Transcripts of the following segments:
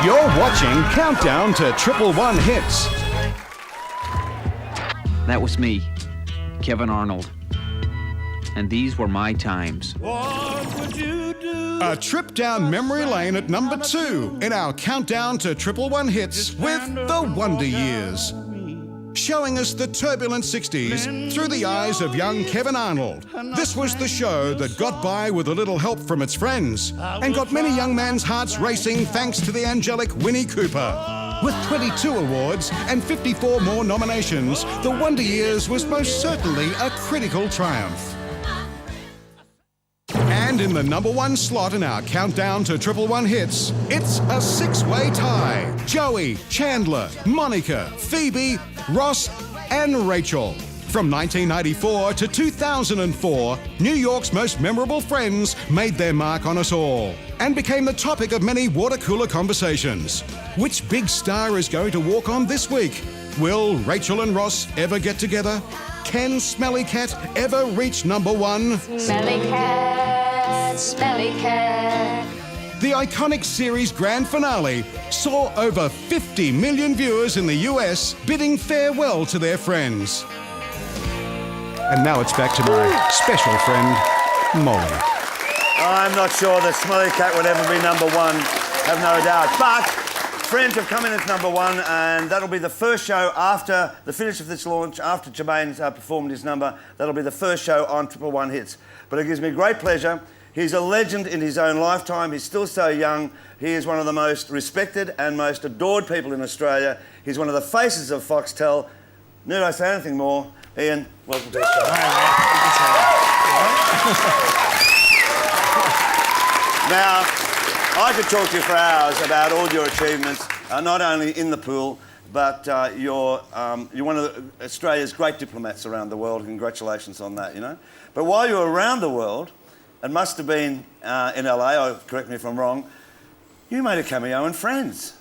You're watching Countdown to Triple One Hits. That was me, Kevin Arnold. And these were my times. What would you do? A trip down memory lane at number 2 in our Countdown to Triple One Hits with The Wonder Years. Showing us the turbulent 60s through the eyes of young Kevin Arnold. This was the show that got by with a little help from its friends and got many young men's hearts racing thanks to the angelic Winnie Cooper. With 22 awards and 54 more nominations, The Wonder Years was most certainly a critical triumph. And in the number 1 slot in our Countdown to Triple One Hits, it's a 6-way tie. Joey, Chandler, Monica, Phoebe, Ross and Rachel. From 1994 to 2004, New York's most memorable friends made their mark on us all and became the topic of many water cooler conversations. Which big star is going to walk on this week? Will Rachel and Ross ever get together? Can Smelly Cat ever reach number 1? Smelly cat, smelly cat. The iconic series grand finale saw over 50 million viewers in the US bidding farewell to their friends. And now it's back to my special friend, Molly. I'm not sure that Smelly Cat would ever be number 1, have no doubt. But Friends have come in as number 1, and that'll be the first show after the finish of this launch, after Jermaine's performed his number. That'll be the first show on Triple One Hits. But it gives me great pleasure. He's a legend in his own lifetime. He's still so young. He is one of the most respected and most adored people in Australia. He's one of the faces of FOXTEL. Need I say anything more? Ian, welcome to the show. Now, I could talk to you for hours about all your achievements, not only in the pool, but you're one of Australia's great diplomats around the world. Congratulations on that, you know. But while you were around the world, it must have been in LA, or correct me if I'm wrong, you made a cameo in Friends.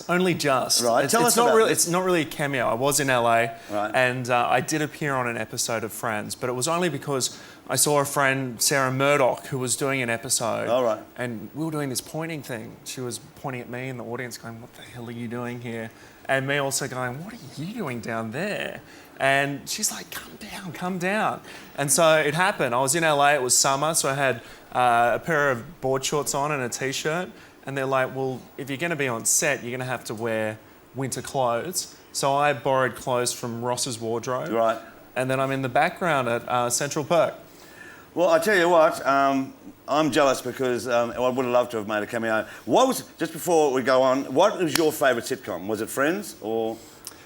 Only just. Right, tell us about It's not really a cameo. I was in LA, right, and I did appear on an episode of Friends, but it was only because I saw a friend, Sarah Murdoch, who was doing an episode. All right. And we were doing this pointing thing. She was pointing at me in the audience going, "What the hell are you doing here?" And me also going, "What are you doing down there?" And she's like, come down. And so it happened. I was in LA, it was summer, so I had a pair of board shorts on and a t-shirt. And they're like, well, if you're going to be on set, you're going to have to wear winter clothes. So I borrowed clothes from Ross's wardrobe. Right. And then I'm in the background at Central Perk. Well, I tell you what, I'm jealous because I would have loved to have made a cameo. Just before we go on, what was your favourite sitcom? Was it Friends or...?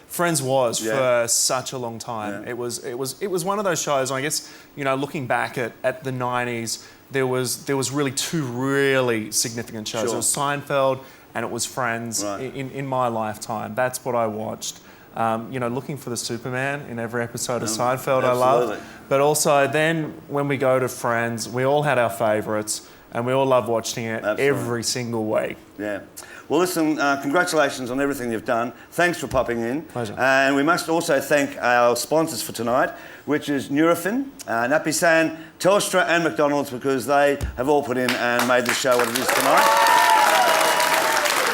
Friends was for such a long time. Yeah. It was one of those shows. I guess, you know, looking back at the 90s, there was really 2 really significant shows. Sure. It was Seinfeld and it was Friends. Right. In my lifetime. That's what I watched. You know, looking for the Superman in every episode of Seinfeld. Absolutely. I loved. But also then when we go to Friends, we all had our favourites and we all love watching it every single week. Yeah. Well, listen, congratulations on everything you've done. Thanks for popping in. Pleasure. And we must also thank our sponsors for tonight, which is Nurofen, Napisan, Telstra and McDonald's, because they have all put in and made this show what it is tonight.